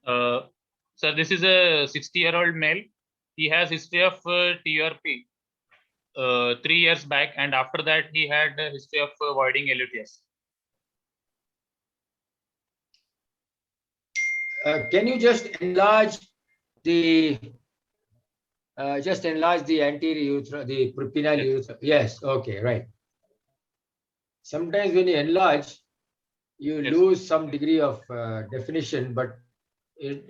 Uh, so this is a 60-year-old male. He has history of TRP 3 years back, and after that he had a history of voiding LUTS. Can you just enlarge the anterior urethra, the penile Yes. urethra? Yes. Okay. Right. Sometimes when you enlarge, you Yes. lose some degree of definition, but it,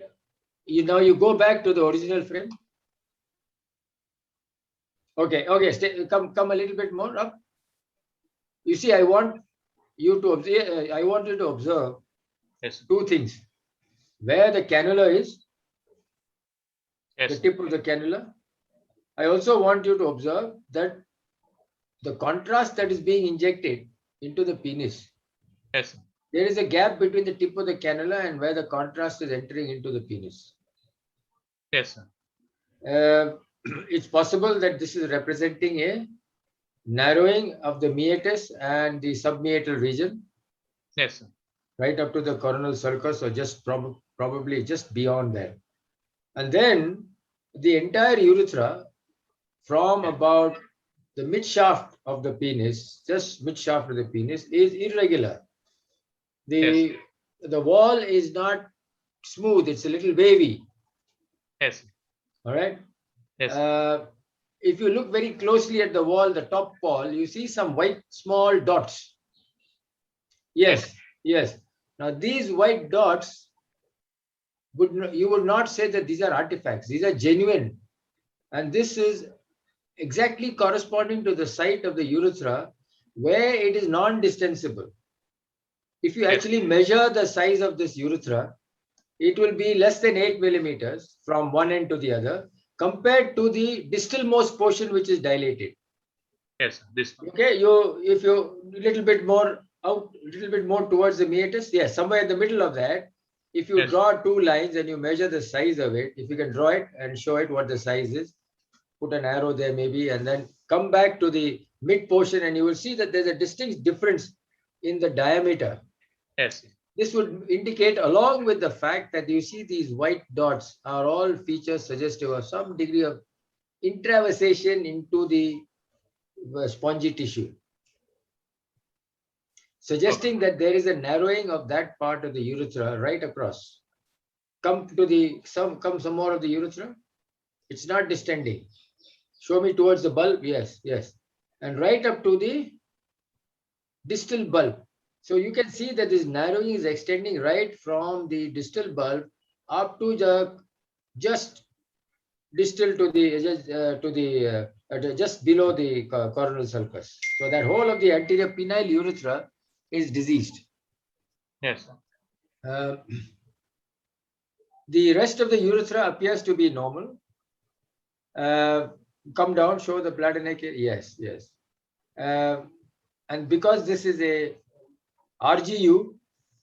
now you go back to the original frame. Okay. Okay. Come a little bit more up. You see, I want you to observe. I want you to observe Yes. two things: where the cannula is, the Yes. tip of the cannula. I also want you to observe that the contrast that is being injected into the penis, Yes. there is a gap between the tip of the cannula and where the contrast is entering into the penis. Yes. It's possible that this is representing a narrowing of the meatus and the submeatal region, Yes. right up to the coronal sulcus, or just probably just beyond that. And then the entire urethra from about the mid shaft of the penis, just mid shaft of the penis, is irregular. Yes. The wall is not smooth; it's a little wavy. Yes. All right. Yes. If you look very closely at the wall, the top wall, you see some white small dots. Yes. Yes. Now these white dots you would not say that these are artifacts. These are genuine, and this is exactly corresponding to the site of the urethra where it is non-distensible. If you Yes. actually measure the size of this urethra, it will be less than 8 millimeters from one end to the other, compared to the distalmost portion which is dilated. Yes. This one. Okay, if you little bit more out, little bit more towards the meatus, yes, somewhere in the middle of that, if you Yes. draw two lines and you measure the size of it, if you can draw it and show it what the size is, put an arrow there maybe, and then come back to the mid portion, and you will see that there's a distinct difference in the diameter. Yes. This would indicate, along with the fact that you see these white dots are all features suggestive of some degree of intravasation into the spongy tissue, Okay. suggesting that there is a narrowing of that part of the urethra right across. Come some more of the urethra. It's not distending. Show me towards the bulb. Yes, yes. And right up to the distal bulb. So you can see that this narrowing is extending right from the distal bulb up to the just distal to the just below the coronal sulcus. So that whole of the anterior penile urethra is diseased. Yes. Uh, the rest of the urethra appears to be normal. Come down, show the bladder neck. Yes, yes. And because this is a RGU,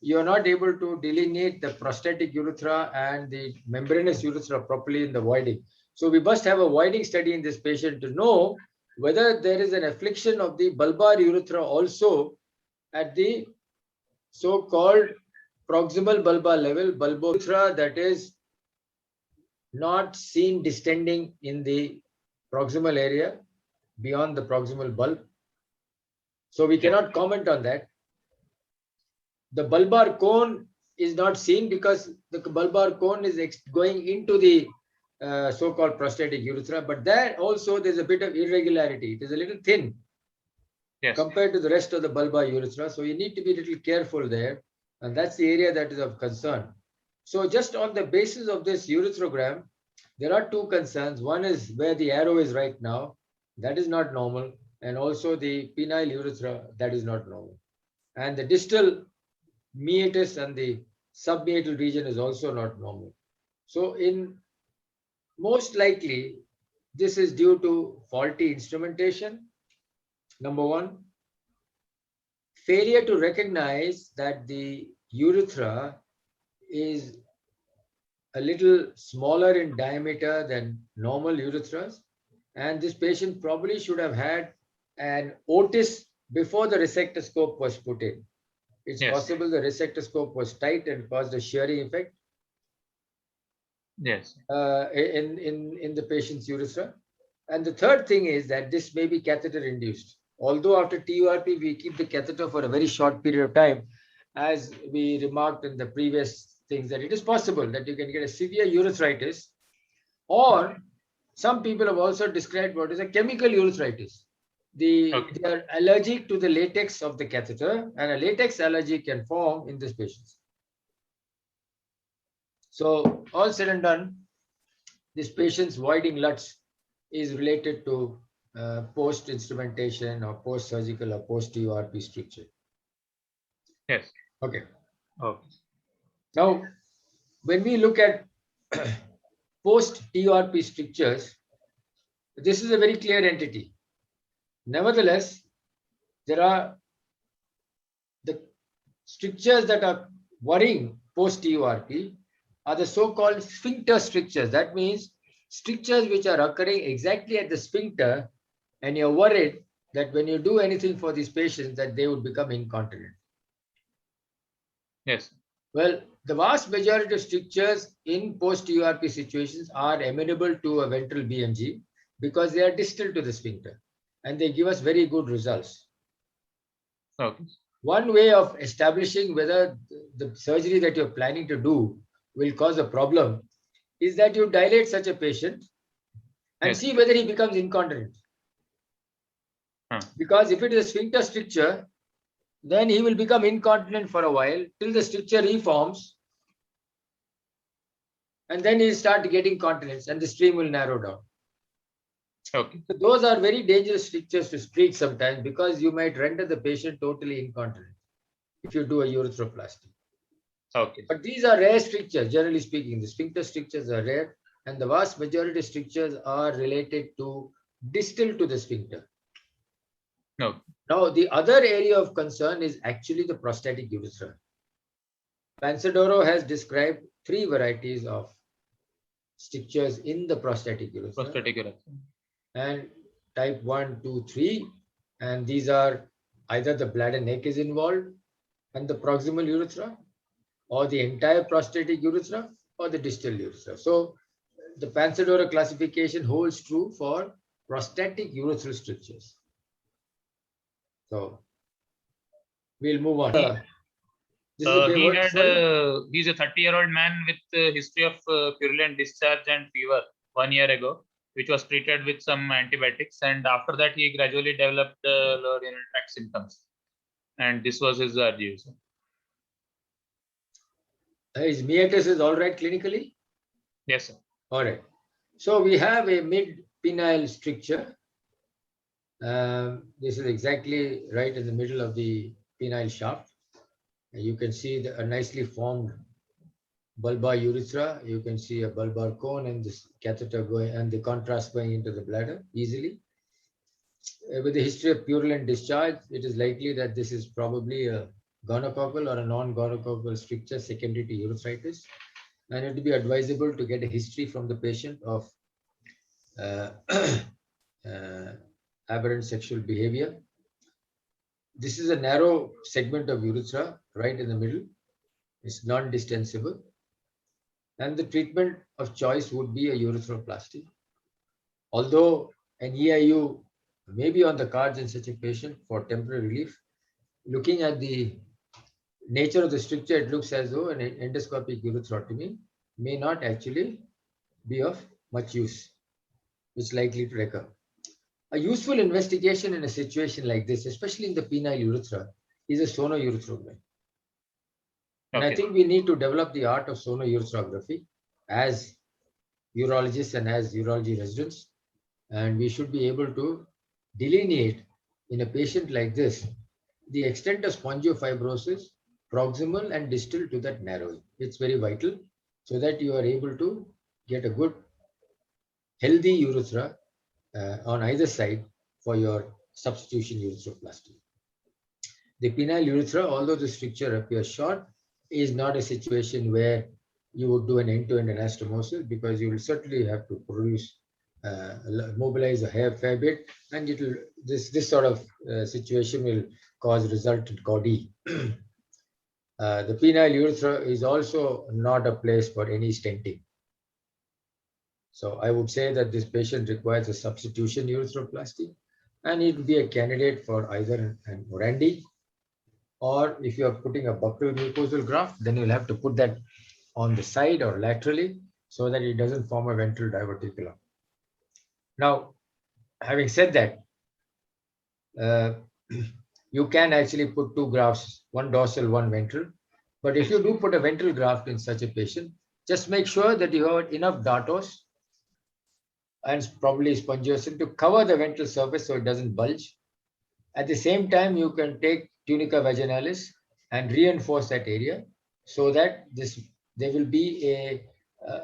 you are not able to delineate the prostatic urethra and the membranous urethra properly in the voiding. So we must have a voiding study in this patient to know whether there is an affliction of the bulbar urethra also at the so-called proximal bulbar level, bulbourethra, that is not seen distending in the proximal area beyond the proximal bulb. So we Yes. cannot comment on that. The bulbar cone is not seen because the bulbar cone is going into the so-called prostatic urethra, but there also there's a bit of irregularity. It is a little thin Yes. compared to the rest of the bulbar urethra. So you need to be a little careful there. And that's the area that is of concern. So just on the basis of this urethrogram, there are two concerns. One is where the arrow is right now. That is not normal. And also the penile urethra, that is not normal. And the distal meatus and the submeatal region is also not normal. So in most likely, this is due to faulty instrumentation, number one. Failure to recognize that the urethra is a little smaller in diameter than normal urethras, and this patient probably should have had an otis before the resectoscope was put in. It's Yes. possible the resectoscope was tight and caused a shearing effect. Yes. In the patient's urethra. And the third thing is that this may be catheter induced. Although after TURP, we keep the catheter for a very short period of time, as we remarked in the previous things, that it is possible that you can get a severe urethritis, or some people have also described what is a chemical urethritis. They are allergic to the latex of the catheter, and a latex allergy can form in these patients. So all said and done, this patient's voiding LUTS is related to post-instrumentation or post-surgical or post-TURP stricture. Yes. Okay. Okay. Now, when we look at post-TURP strictures, this is a very clear entity. Nevertheless, there are the strictures that are worrying post-TURP are the so-called sphincter strictures. That means strictures which are occurring exactly at the sphincter, and you're worried that when you do anything for these patients, that they would become incontinent. Yes. Well, the vast majority of strictures in post-TURP situations are amenable to a ventral BMG because they are distal to the sphincter, and they give us very good results. Okay. One way of establishing whether the surgery that you're planning to do will cause a problem is that you dilate such a patient and see whether he becomes incontinent. Because if it is a sphincter stricture, then he will become incontinent for a while till the stricture reforms, and then he'll start getting continence and the stream will narrow down. Okay. So those are very dangerous strictures to treat sometimes, because you might render the patient totally incontinent if you do a urethroplasty. Okay. But these are rare strictures, generally speaking. The sphincter strictures are rare, and the vast majority of strictures are related to distal to the sphincter. No. Now, the other area of concern is actually the prostatic urethra. Pansadoro has described 3 varieties of strictures in the prostatic urethra. Prostatic urethra. And type 1, 2, 3. And these are either the bladder neck is involved and the proximal urethra, or the entire prostatic urethra, or the distal urethra. So the Pansadoro classification holds true for prostatic urethral strictures. So we'll move on. He's a 30-year-old man with a history of purulent discharge and fever 1 year ago, which was treated with some antibiotics, and after that he gradually developed lower urinary tract symptoms, and this was his use. His meatus is all right clinically? Yes, sir. All right. So we have a mid-penile stricture. This is exactly right in the middle of the penile shaft. You can see a nicely formed bulbar urethra. You can see a bulbar cone and this catheter going, and the contrast going into the bladder easily. With the history of purulent discharge, it is likely that this is probably a gonococcal or a non-gonococcal stricture secondary to urethritis. And it would be advisable to get a history from the patient of aberrant sexual behavior. This is a narrow segment of urethra right in the middle. It's non-distensible. And the treatment of choice would be a urethroplasty. Although an EIU may be on the cards in such a patient for temporary relief, looking at the nature of the stricture, it looks as though an endoscopic urethrotomy may not actually be of much use, which is likely to recur. A useful investigation in a situation like this, especially in the penile urethra, is a sonourethrogram. And I think we need to develop the art of sonourethropy as urologists and as urology residents. And we should be able to delineate in a patient like this the extent of spongiofibrosis, proximal and distal to that narrowing. It's very vital so that you are able to get a good, healthy urethra on either side for your substitution urethroplasty. The penile urethra, although the stricture appears short, is not a situation where you would do an end-to-end anastomosis, because you will certainly have to produce, mobilize a fair bit, and it will, this sort of situation will cause resultant CODI. The penile urethra is also not a place for any stenting. So I would say that this patient requires a substitution urethroplasty, and it would be a candidate for either an Orandi, or if you are putting a buccal mucosal graft, then you'll have to put that on the side or laterally so that it doesn't form a ventral diverticulum. Now, having said that, you can actually put two grafts, one dorsal, one ventral. But if you do put a ventral graft in such a patient, just make sure that you have enough dartos and probably spongiosum to cover the ventral surface so it doesn't bulge. At the same time, you can take tunica vaginalis and reinforce that area so that there will be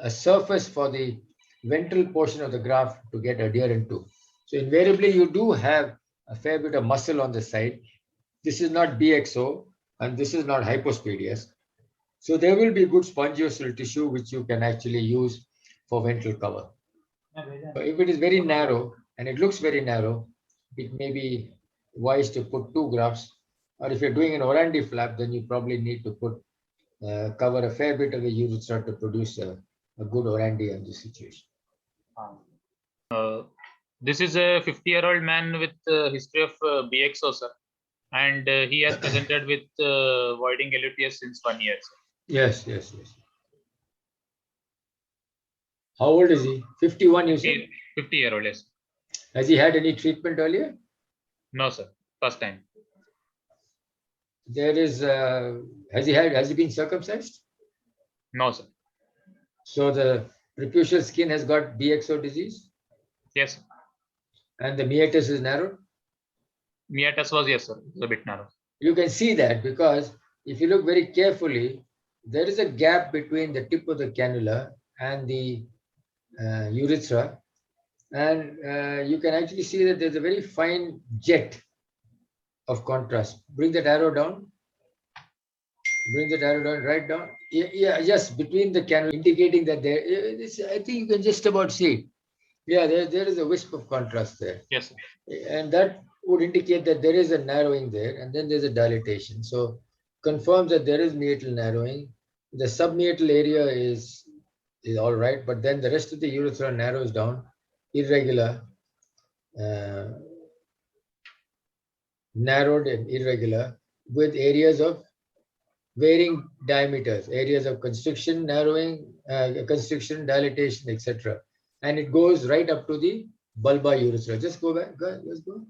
a surface for the ventral portion of the graft to get adherent to. So invariably, you do have a fair bit of muscle on the side. This is not BXO and this is not hypospadias. So there will be good spongiosal tissue which you can actually use for ventral cover. So if it is very narrow and it looks very narrow, it may be wise to put two grafts. Or if you're doing an Orandi flap, then you probably need to put cover a fair bit of the urethra to produce a good Orandi in this situation. This is a 50-year-old man with history of BXO, sir. And he has presented with voiding LUTS since 1 year, sir. Yes. How old is he? 51, you said? 50-year-old, yes. Has he had any treatment earlier? No, sir. First time. There is, has he been circumcised? No, sir. So the preputial skin has got BXO disease? Yes, sir. And the meatus is narrowed? Meatus was, yes, sir. It was a bit narrow. You can see that because if you look very carefully, there is a gap between the tip of the cannula and the urethra. And you can actually see that there's a very fine jet of contrast. Bring that arrow down. Bring that arrow down, right down. Yeah, just between the cannula, indicating that there. I think you can just about see it. Yeah, there is a wisp of contrast there. Yes, sir. And that would indicate that there is a narrowing there, and then there's a dilatation. So confirms that there is meatal narrowing. The submeatal area is all right, but then the rest of the urethra narrows down, irregular, narrowed and irregular, with areas of varying diameters, areas of constriction, narrowing, constriction, dilatation, etc. And it goes right up to the bulbar urethra. Just go back. Let's go.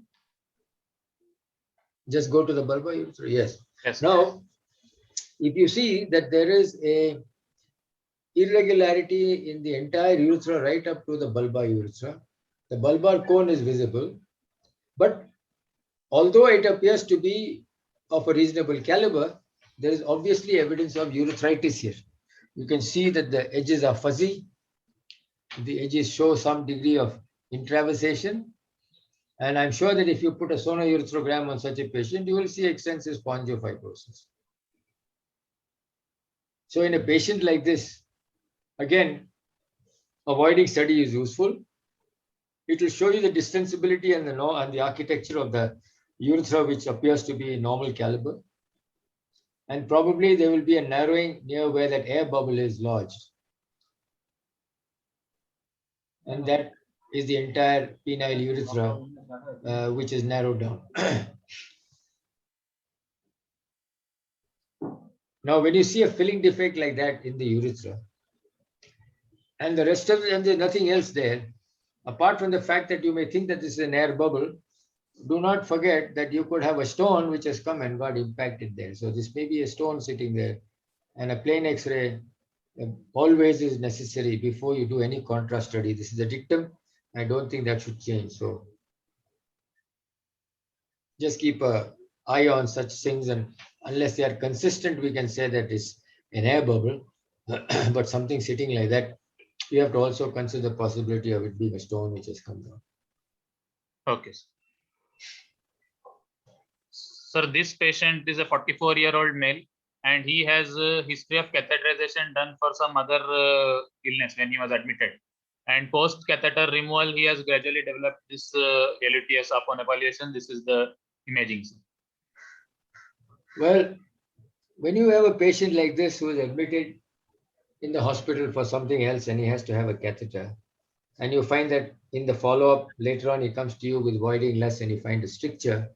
Just go to the bulbar urethra. Yes. Now, if you see that there is a irregularity in the entire urethra right up to the bulbar urethra, the bulbar cone is visible, but although it appears to be of a reasonable caliber, there is obviously evidence of urethritis here. You can see that the edges are fuzzy. The edges show some degree of intravasation. And I'm sure that if you put a sonourethrogram on such a patient, you will see extensive spongiofibrosis. So in a patient like this, again, a voiding study is useful. It will show you the distensibility and the architecture of the urethra, which appears to be normal caliber. And probably there will be a narrowing near where that air bubble is lodged. And that is the entire penile urethra, which is narrowed down. Now, when you see a filling defect like that in the urethra, and the rest of it, and there's nothing else there, apart from the fact that you may think that this is an air bubble, do not forget that you could have a stone which has come and got impacted there. So this may be a stone sitting there, and a plain X-ray always is necessary before you do any contrast study. This is a dictum. I don't think that should change. So just keep an eye on such things, and unless they are consistent, we can say that it's an air bubble. But something sitting like that, you have to also consider the possibility of it being a stone which has come down. Okay. Sir, this patient is a 44-year-old male, and he has a history of catheterization done for some other illness when he was admitted. And post-catheter removal, he has gradually developed this LUTS upon evaluation. This is the imaging. Well, when you have a patient like this who is admitted in the hospital for something else and he has to have a catheter, and you find that in the follow-up later on, he comes to you with voiding less and you find a stricture.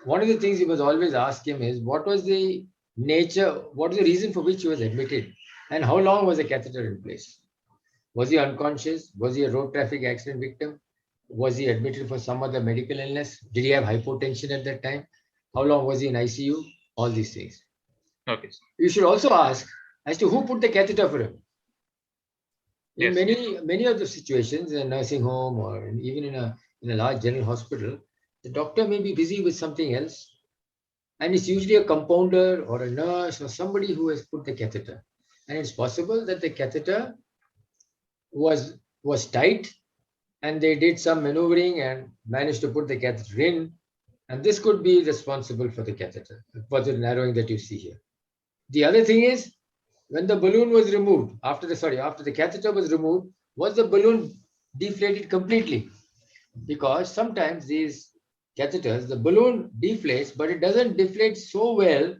One of the things you must always ask him is what was the nature, what is the reason for which he was admitted, and how long was the catheter in place? Was he unconscious? Was he a road traffic accident victim? Was he admitted for some other medical illness? Did he have hypotension at that time? How long was he in ICU? All these things. Okay. You should also ask as to who put the catheter for him. In many of the situations in a nursing home or even in a large general hospital, the doctor may be busy with something else, and it's usually a compounder or a nurse or somebody who has put the catheter. And it's possible that the catheter was tight, and they did some maneuvering and managed to put the catheter in, and this could be responsible for the catheter, for the narrowing that you see here. The other thing is, when the balloon was removed, after the catheter was removed, was the balloon deflated completely? Because sometimes these catheters, the balloon deflates, but it doesn't deflate so well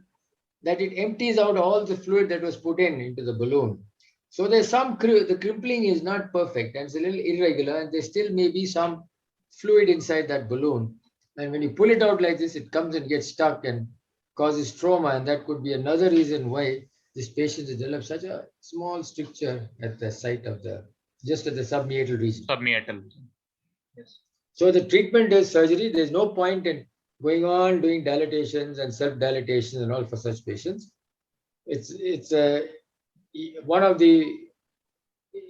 that it empties out all the fluid that was put into the balloon. So there's the crimpling is not perfect and it's a little irregular, and there still may be some fluid inside that balloon. And when you pull it out like this, it comes and gets stuck and causes trauma, and that could be another reason why this patient has developed such a small stricture at the site of just at the submeatal region. Submeatal. Yes. So the treatment is surgery. There's no point in going on doing dilatations and self-dilatations and all for such patients. It's one of the,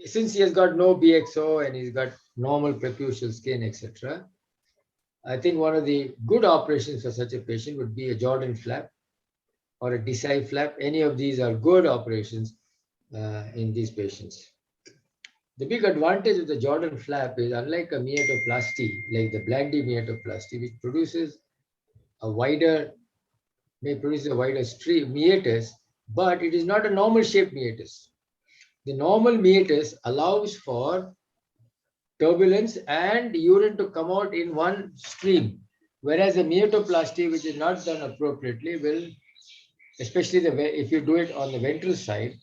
since he has got no BXO and he's got normal percussional skin, etc. I think one of the good operations for such a patient would be a Jordan flap or a Desai flap. Any of these are good operations in these patients. The big advantage of the Jordan flap is, unlike a meatoplasty, like the Blandy meatoplasty, which may produce a wider stream meatus, but it is not a normal shaped meatus. The normal meatus allows for turbulence and urine to come out in one stream, whereas a meatoplasty, which is not done appropriately, will, especially if you do it on the ventral side,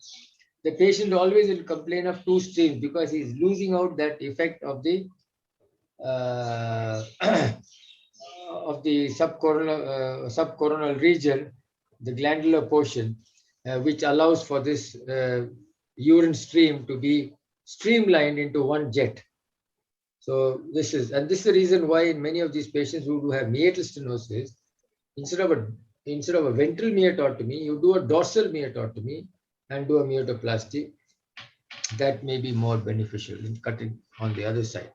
the patient always will complain of two streams because he's losing out that effect of the subcoronal region, the glandular portion, which allows for this urine stream to be streamlined into one jet. So this is the reason why in many of these patients who do have meatal stenosis, instead of a ventral meatotomy, you do a dorsal meatotomy and do a meatoplasty. That may be more beneficial in cutting on the other side.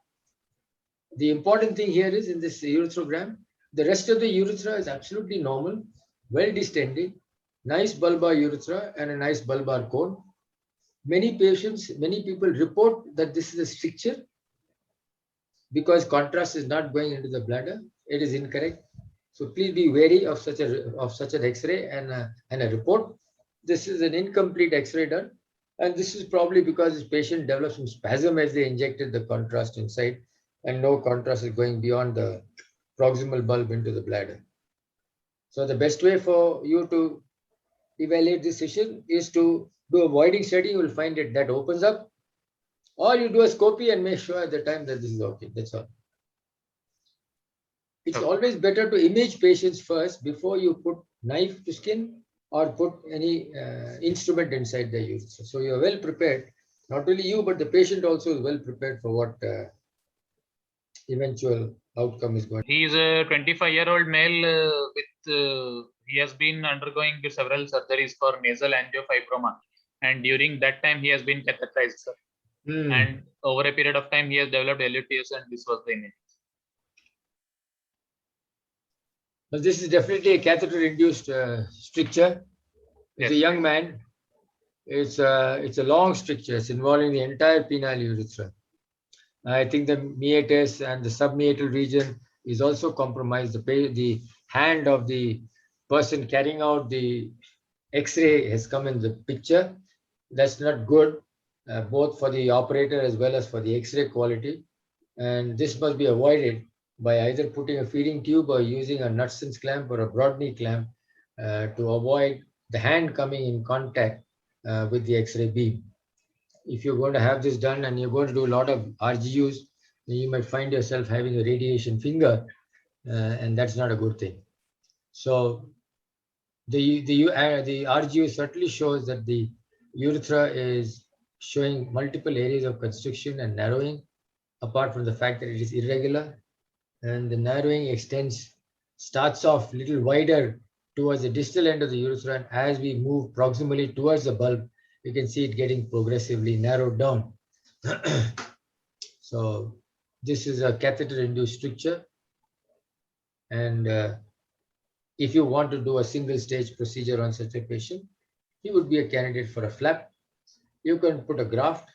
The important thing here is, in this urethrogram, the rest of the urethra is absolutely normal, well distended, nice bulbar urethra and a nice bulbar cone. Many people report that this is a stricture because contrast is not going into the bladder. It is incorrect. So please be wary of such an X-ray and a report. This is an incomplete X-ray done, and this is probably because this patient developed some spasm as they injected the contrast inside, and no contrast is going beyond the proximal bulb into the bladder. So the best way for you to evaluate this session is to do a voiding study. You will find it that opens up, or you do a scopy and make sure at the time that this is okay. That's all. It's always better to image patients first before you put knife to skin or put any instrument inside the urethra. So you're well prepared. Not only you, but the patient also is well prepared for what eventual outcome is going. He is a 25-year-old male he has been undergoing several surgeries for nasal angiofibroma, and during that time he has been catheterized, sir. And over a period of time he has developed LUTS, and this was the image. But this is definitely a catheter-induced stricture. It's a young man. It's a long stricture. It's involving the entire penile urethra. I think the meatus and the submeatal region is also compromised. The hand of the person carrying out the X-ray has come in the picture. That's not good, both for the operator as well as for the X-ray quality. And this must be avoided by either putting a feeding tube or using a Knudsen's clamp or a Brodny clamp to avoid the hand coming in contact with the X-ray beam. if you're going to have this done and you're going to do a lot of RGUs, then you might find yourself having a radiation finger, and that's not a good thing. So the RGU certainly shows that the urethra is showing multiple areas of constriction and narrowing, apart from the fact that it is irregular, and the narrowing starts off a little wider towards the distal end of the urethra, and as we move proximally towards the bulb, you can see it getting progressively narrowed down. So this is a catheter-induced stricture, and if you want to do a single-stage procedure on such a patient, he would be a candidate for a flap. You can put a graft,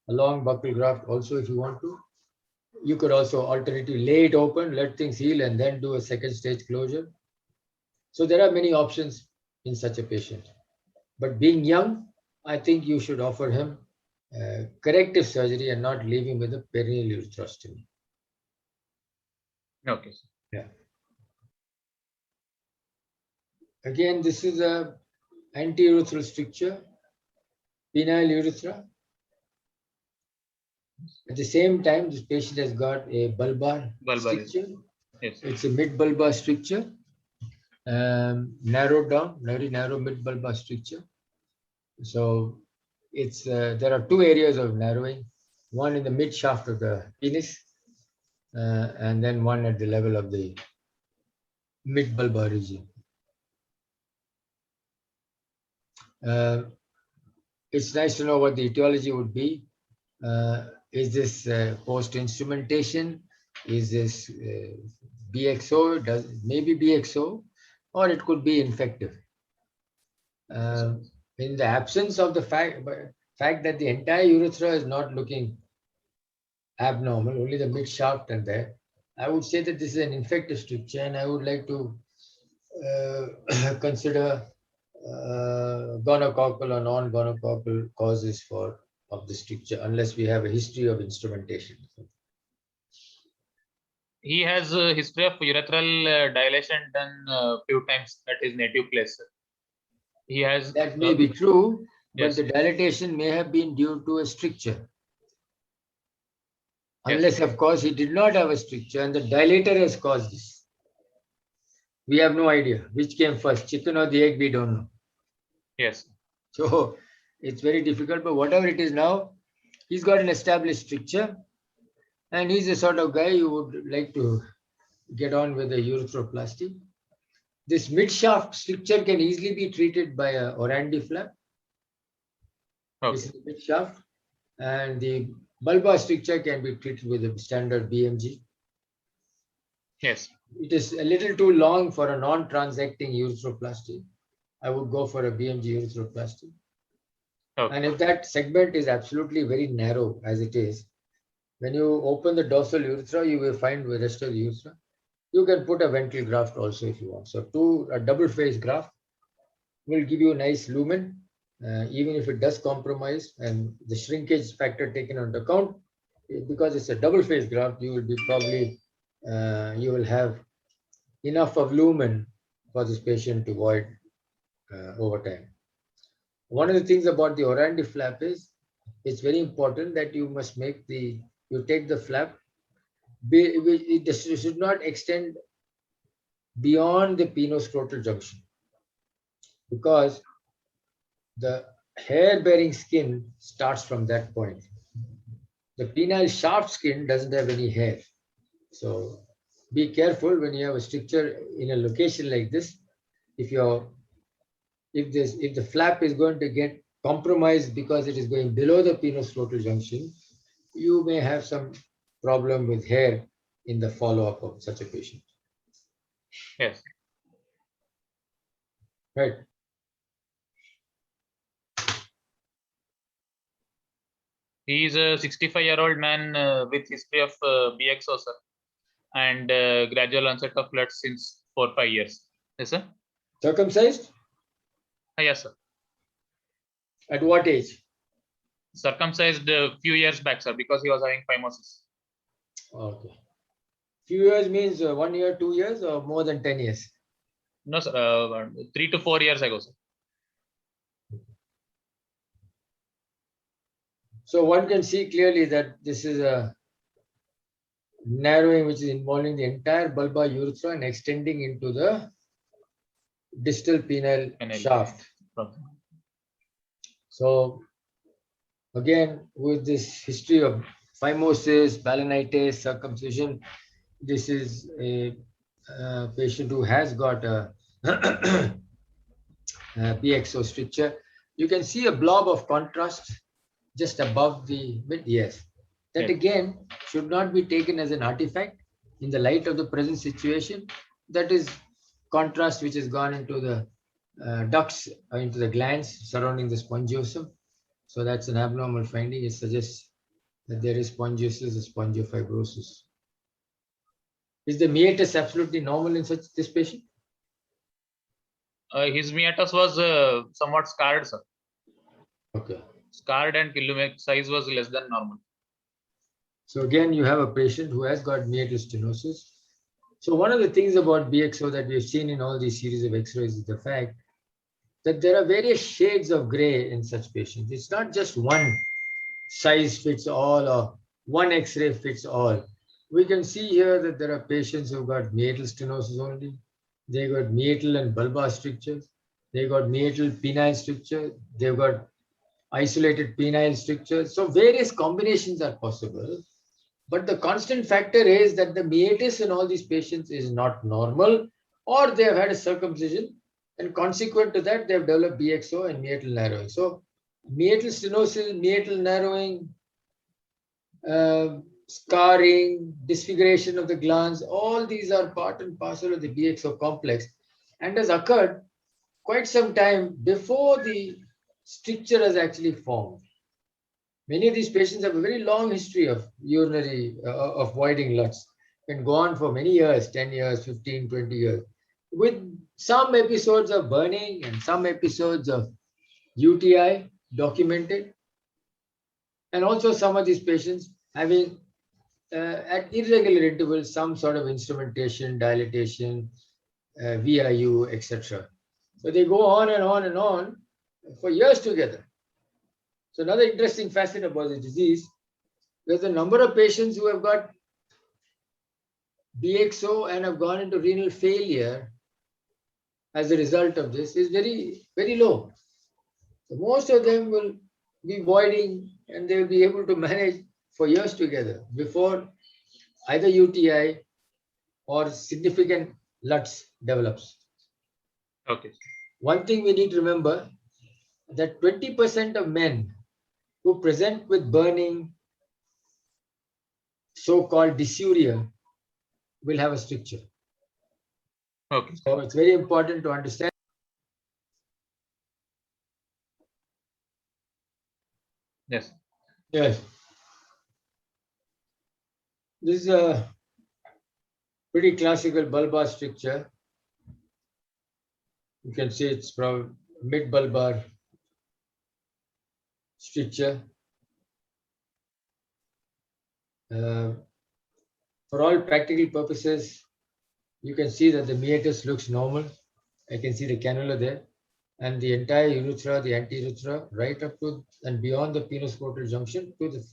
a long buccal graft also if you want to. You could also alternatively lay it open, let things heal, and then do a second stage closure. So there are many options in such a patient. But being young, I think you should offer him corrective surgery and not leave him with a perineal urethrostomy. Okay. Yeah. Again, this is a anti-urethral stricture, penile urethra. At the same time, this patient has got a bulbar stricture. Yes. It's a mid-bulbar stricture, narrowed down, very narrow mid-bulbar stricture. So it's there are two areas of narrowing, one in the mid shaft of the penis, and then one at the level of the mid-bulbar region. It's nice to know what the etiology would be. Is this post-instrumentation? Is this BXO? Maybe BXO, or it could be infective. In the absence of the fact that the entire urethra is not looking abnormal, only the mid shaft and there, I would say that this is an infective stricture, and I would like to consider gonococcal or non-gonococcal causes of the stricture, unless we have a history of instrumentation. He has a history of urethral dilation done a few times at his native place. He has. That may be true, but yes. the dilatation may have been due to a stricture. Unless, yes. of course, he did not have a stricture and the dilator has caused this. We have no idea which came first, chicken or the egg, we don't know. Yes. So it's very difficult, but whatever it is now, he's got an established stricture, and he's the sort of guy you would like to get on with a urethroplasty. This mid-shaft stricture can easily be treated by a Orandi flap. Okay. This is the mid-shaft, and the bulbar stricture can be treated with a standard BMG. Yes. It is a little too long for a non-transecting urethroplasty. I would go for a BMG urethroplasty. Okay. And if that segment is absolutely very narrow as it is, when you open the dorsal urethra, you will find the rest of the urethra. You can put a ventral graft also if you want. So a double phase graft will give you a nice lumen, even if it does compromise, and the shrinkage factor taken into account, because it's a double phase graft, you will be probably, you will have enough of lumen for this patient to void over time. One of the things about the Orandi flap is, it's very important that you must you take the flap, it should not extend beyond the penoscrotal junction, because the hair-bearing skin starts from that point. The penile shaft skin doesn't have any hair. So be careful when you have a stricture in a location like this. If the flap is going to get compromised because it is going below the penoscrotal junction, you may have some problem with hair in the follow-up of such a patient. Yes. Right. He is a 65-year-old man with history of BXO, sir, and gradual onset of blood since 4 or 5 years. Yes, sir. Circumcised? Yes, sir. At what age? Circumcised a few years back, sir, because he was having phimosis. Okay. Few years means 1 year, 2 years, or more than 10 years? No, sir. 3 to 4 years ago, sir. So one can see clearly that this is a narrowing which is involving the entire bulbar urethra and extending into the distal penile shaft. So again, with this history of phimosis, balanitis, circumcision, this is a patient who has got a PXO stricture. You can see a blob of contrast just above the mid. Yes, that again should not be taken as an artifact in the light of the present situation. That is contrast which has gone into the ducts, into the glands surrounding the spongiosum. So that's an abnormal finding. It suggests that there is spongiosis or spongiofibrosis. Is the meatus absolutely normal in such this patient? His meatus was somewhat scarred, sir. Okay. Scarred and coelomic size was less than normal. So again, you have a patient who has got meatus stenosis. So one of the things about BXO that we've seen in all these series of X-rays is the fact that there are various shades of gray in such patients. It's not just one size fits all or one X-ray fits all. We can see here that there are patients who've got meatal stenosis only. They got meatal and bulbar strictures. They got meatal penile stricture. They've got isolated penile strictures. So various combinations are possible. But the constant factor is that the meatus in all these patients is not normal, or they have had a circumcision, and consequent to that, they have developed BXO and meatal narrowing. So meatal stenosis, meatal narrowing, scarring, disfiguration of the glands, all these are part and parcel of the BXO complex and has occurred quite some time before the stricture has actually formed. Many of these patients have a very long history of urinary, of voiding LUTs, can go on for many years, 10 years, 15, 20 years, with some episodes of burning and some episodes of UTI documented. And also some of these patients having at irregular intervals some sort of instrumentation, dilatation, VIU, etc. So they go on and on and on for years together. So another interesting facet about the disease, there's a number of patients who have got BXO and have gone into renal failure as a result of this is very, very low. So most of them will be voiding and they will be able to manage for years together before either UTI or significant LUTs develops. Okay. One thing we need to remember that 20% of men who present with burning, so-called dysuria, will have a stricture. Okay. So it's very important to understand. Yes. Yes. This is a pretty classical bulbar stricture. You can see it's from mid-bulbar stricture. For all practical purposes, you can see that the meatus looks normal. I can see the cannula there. And the entire urethra, the anteurethra, right up to and beyond the penoscrotal junction to the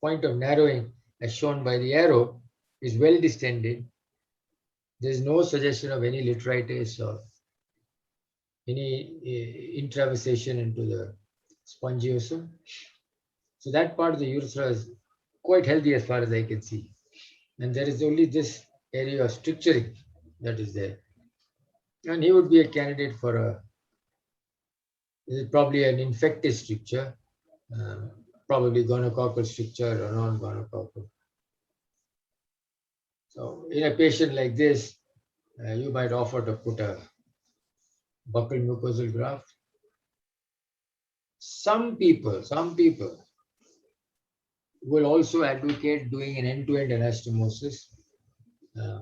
point of narrowing, as shown by the arrow, is well distended. There is no suggestion of any literitis or any intravasation into the spongiosum. So that part of the urethra is quite healthy as far as I can see. And there is only this area of stricturing that is there. And he would be a candidate for a, this is probably an infected stricture, probably gonococcal stricture or non-gonococcal. So in a patient like this, you might offer to put a buccal mucosal graft. Some people will also advocate doing an end-to-end anastomosis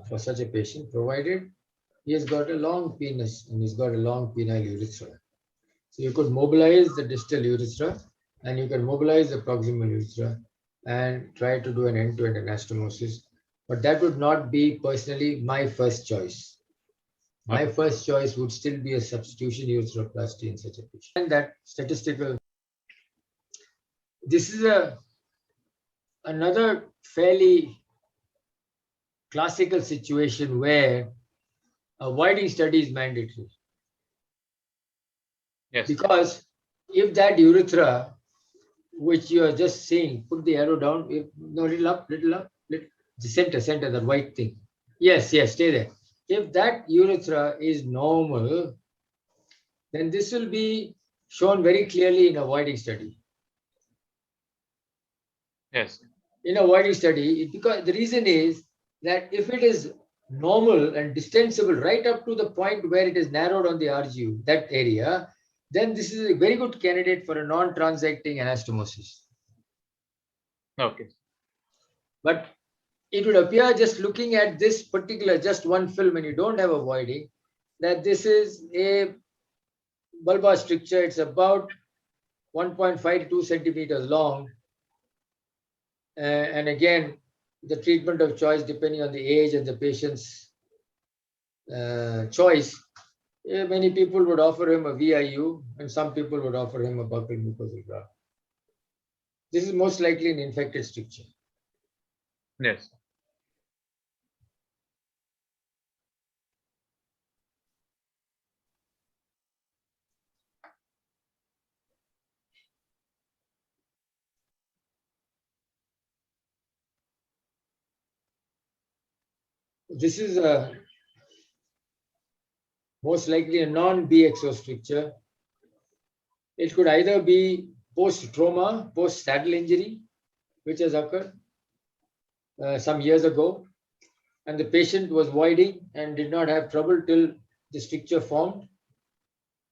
for such a patient, provided he has got a long penis and he's got a long penile urethra. So you could mobilize the distal urethra and you can mobilize the proximal urethra and try to do an end-to-end anastomosis. But that would not be personally my first choice. My first choice would still be a substitution urethroplasty in such a patient. And that statistical This is another fairly classical situation where a widening study is mandatory. Yes. Because if that urethra, which you are just seeing, put the arrow down, no, little up, the center, that white thing. Yes, stay there. If that urethra is normal, then this will be shown very clearly in a widening study. Yes. In a widening study, because the reason is that if it is normal and distensible right up to the point where it is narrowed on the RGU, that area, then this is a very good candidate for a non-transacting anastomosis. Okay. But it would appear, just looking at this particular, just one film, and you don't have a voiding, that this is a bulbar stricture. It's about 1.5 to 2 centimeters long. And again, the treatment of choice, depending on the age and the patient's choice, many people would offer him a VIU, and some people would offer him a buccal mucosal graft. This is most likely an infected stricture. Yes. This is most likely a non-BXO stricture. It could either be post-trauma, post-saddle injury, which has occurred some years ago, and the patient was voiding and did not have trouble till the stricture formed.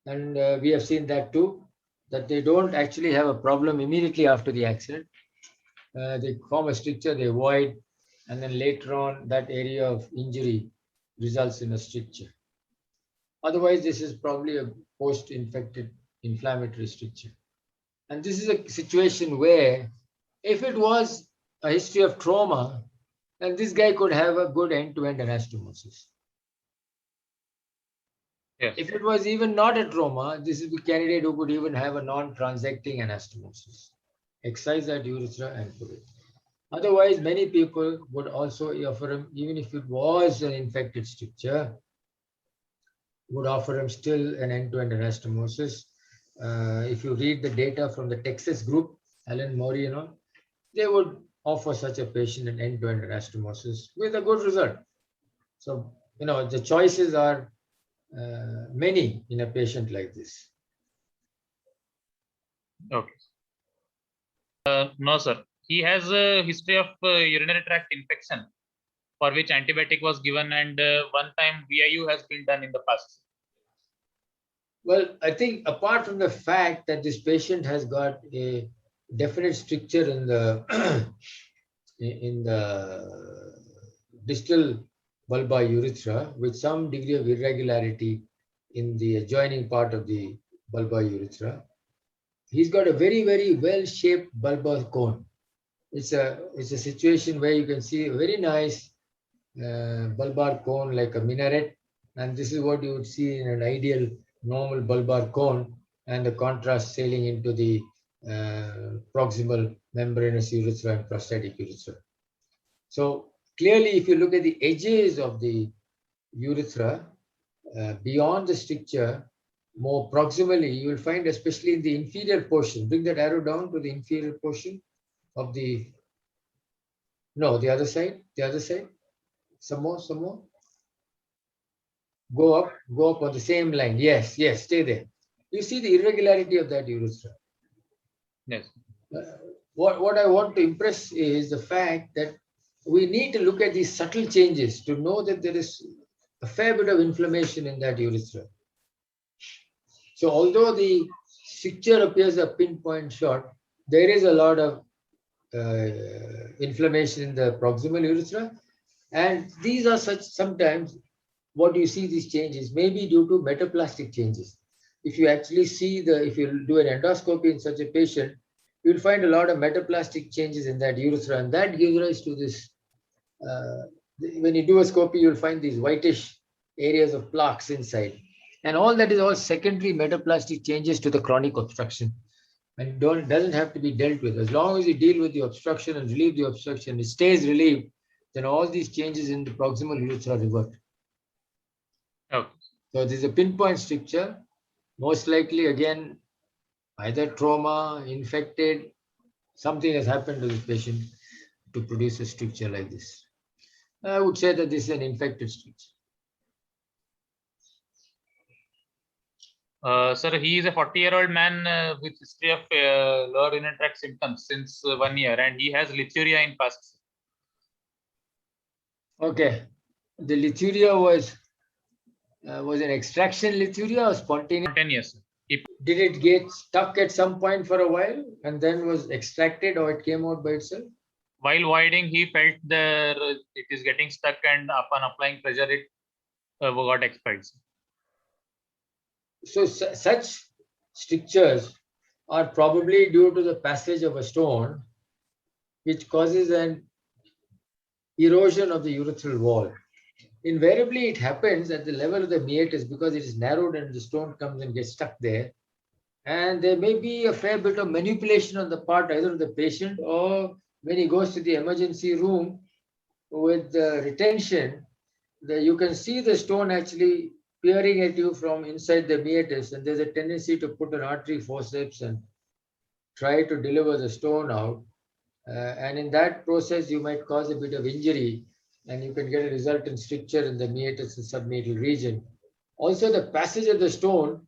And we have seen that too, that they don't actually have a problem immediately after the accident. They form a stricture, they void, and then later on that area of injury results in a stricture. Otherwise, this is probably a post-infected inflammatory stricture. And this is a situation where if it was a history of trauma, then this guy could have a good end-to-end anastomosis. Yes. If it was even not a trauma, this is the candidate who could even have a non-transecting anastomosis. Excise that urethra and put it. Otherwise, many people would also offer him, even if it was an infected stricture, would offer him still an end-to-end anastomosis. If you read the data from the Texas group, Alan Maury and all, they would offer such a patient an end-to-end anastomosis with a good result. So, the choices are many in a patient like this. Okay. No, sir. He has a history of urinary tract infection for which antibiotic was given, and one time VIU has been done in the past. Well, I think apart from the fact that this patient has got a definite stricture in the in the distal bulbar urethra with some degree of irregularity in the adjoining part of the bulbar urethra, he's got a very, very well-shaped bulbar cone. It's a situation where you can see a very nice bulbar cone like a minaret, and this is what you would see in an ideal normal bulbar cone, and the contrast sailing into the proximal membranous urethra and prostatic urethra. So clearly, if you look at the edges of the urethra, beyond the stricture, more proximally, you will find, especially in the inferior portion, bring that arrow down to the inferior portion of the, no, the other side, some more. Go up on the same line. Yes, stay there. You see the irregularity of that urethra. Yes. What I want to impress is the fact that we need to look at these subtle changes to know that there is a fair bit of inflammation in that urethra. So although the stricture appears a pinpoint shot, there is a lot of inflammation in the proximal urethra, and these are sometimes what you see these changes may be due to metaplastic changes. If you actually see if you do an endoscopy in such a patient, you'll find a lot of metaplastic changes in that urethra, and that gives rise to this. When you do a scopy, you'll find these whitish areas of plaques inside, and all that is all secondary metaplastic changes to the chronic obstruction. and doesn't have to be dealt with. As long as you deal with the obstruction and relieve the obstruction, it stays relieved, then all these changes in the proximal urethra revert. Okay. So this is a pinpoint stricture, most likely again either trauma, infected, something has happened to this patient to produce a stricture like this. I would say that this is an infected stricture. Sir, he is a 40-year-old man with history of lower urinary tract symptoms since 1 year, and he has lithuria in past. Okay, the lithuria was an extraction lithuria or spontaneous? Spontaneous. Did it get stuck at some point for a while and then was extracted, or it came out by itself? While voiding, he felt it is getting stuck, and upon applying pressure, it got expelled. So such strictures are probably due to the passage of a stone, which causes an erosion of the urethral wall. Invariably, it happens at the level of the meatus because it is narrowed and the stone comes and gets stuck there. And there may be a fair bit of manipulation on the part either of the patient, or when he goes to the emergency room with the retention, you can see the stone actually peering at you from inside the meatus, and there's a tendency to put an artery forceps and try to deliver the stone out. And in that process, you might cause a bit of injury, and you can get a resultant stricture in the meatus and submeatal region. Also, the passage of the stone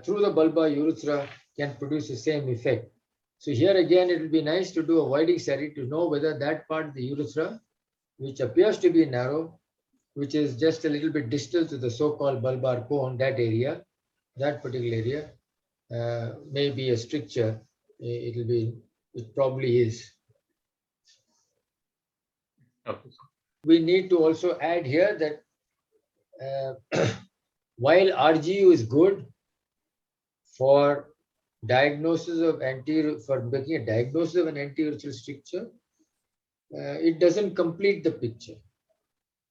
through the bulbar urethra can produce the same effect. So here again, it will be nice to do a voiding study to know whether that part of the urethra, which appears to be narrow, which is just a little bit distal to the so-called bulbar cone, that area, that particular area, may be a stricture. It probably is. Okay. We need to also add here that while RGU is good for diagnosis of for making a diagnosis of an anteurethral stricture, it doesn't complete the picture.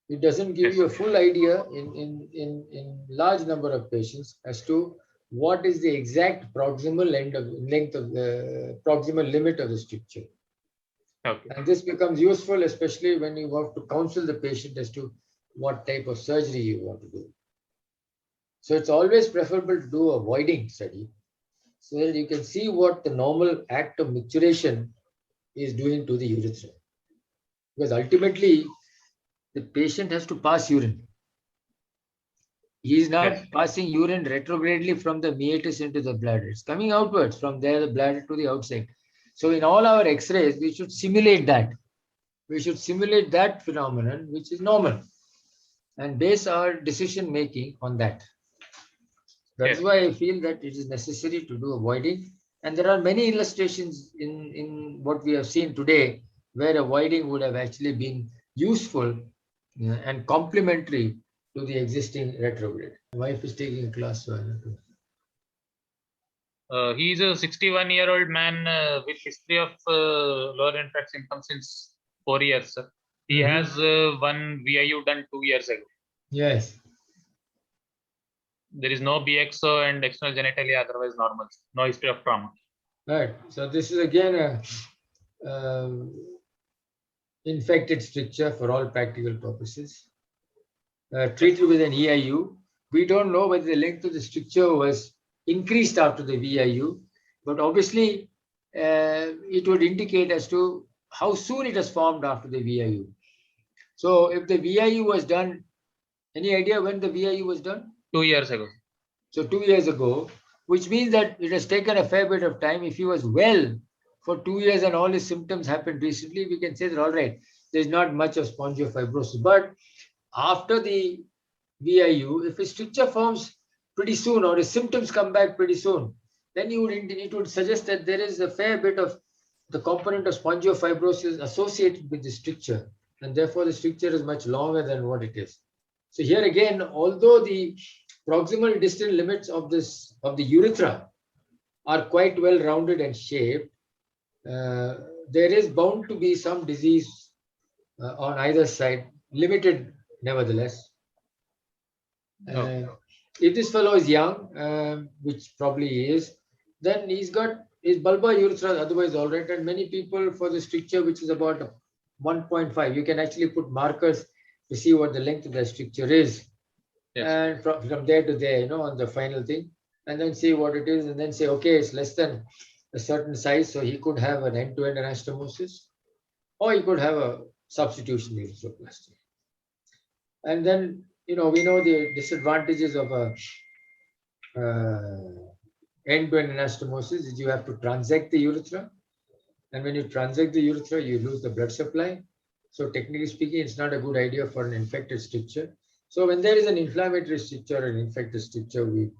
It doesn't give you a full idea in large number of patients as to what is the exact proximal length of the proximal limit of the stricture. Okay. And this becomes useful, especially when you want to counsel the patient as to what type of surgery you want to do. So it's always preferable to do a voiding study so that you can see what the normal act of micturition is doing to the urethra. Because ultimately, the patient has to pass urine. He is not passing urine retrogradely from the meatus into the bladder. It's coming outwards from there, the bladder to the outside. So in all our X-rays, we should simulate that. We should simulate that phenomenon, which is normal, and base our decision making on that. That's why I feel that it is necessary to do a voiding. And there are many illustrations in what we have seen today where a voiding would have actually been useful and complementary to the existing retrograde. My wife is taking a class, so I have to. He is a 61-year-old man with history of lower urinary tract symptoms since 4 years. Sir. He has one VIU done 2 years ago. Yes. There is no BXO and external genitalia otherwise normal. No history of trauma. Right. So this is again a infected stricture for all practical purposes. Treated with an EIU. We don't know whether the length of the stricture was increased after the VIU, but obviously it would indicate as to how soon it has formed after the VIU. So if the VIU was done, any idea when the VIU was done? 2 years ago. So 2 years ago, which means that it has taken a fair bit of time. If he was well for 2 years and all his symptoms happened recently, we can say that, all right, there's not much of spongiofibrosis. But after the VIU, if a stricture forms pretty soon or his symptoms come back pretty soon, then it would suggest that there is a fair bit of the component of spongiofibrosis associated with the stricture, and therefore the stricture is much longer than what it is. So here again, although the proximal distal limits of the urethra are quite well rounded and shaped, there is bound to be some disease on either side, limited nevertheless. If this fellow is young, which probably he is, then he's got is bulbar urethra otherwise all right? And many people for the stricture, which is about 1.5, you can actually put markers to see what the length of the stricture is. Yes. And from there to there, on the final thing, and then see what it is, and then say, okay, it's less than a certain size, so he could have an end-to-end anastomosis, or he could have a substitution urethroplasty. And then, we know the disadvantages of a end-to-end anastomosis is you have to transect the urethra. And when you transect the urethra, you lose the blood supply. So technically speaking, it's not a good idea for an infected stricture. So when there is an inflammatory stricture or an infected stricture, we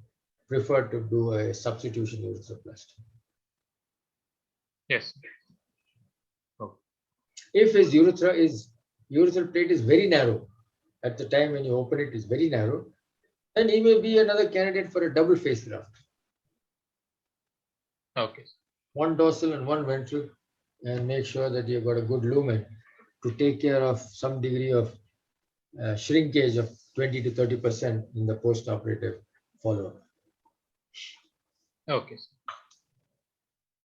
prefer to do a substitution urethroplasty. Yes. If his urethral plate is very narrow, at the time when you open it is very narrow, then he may be another candidate for a double face graft. Okay. One dorsal and one ventral, and make sure that you've got a good lumen to take care of some degree of shrinkage of 20 to 30% in the post-operative follow-up. Okay.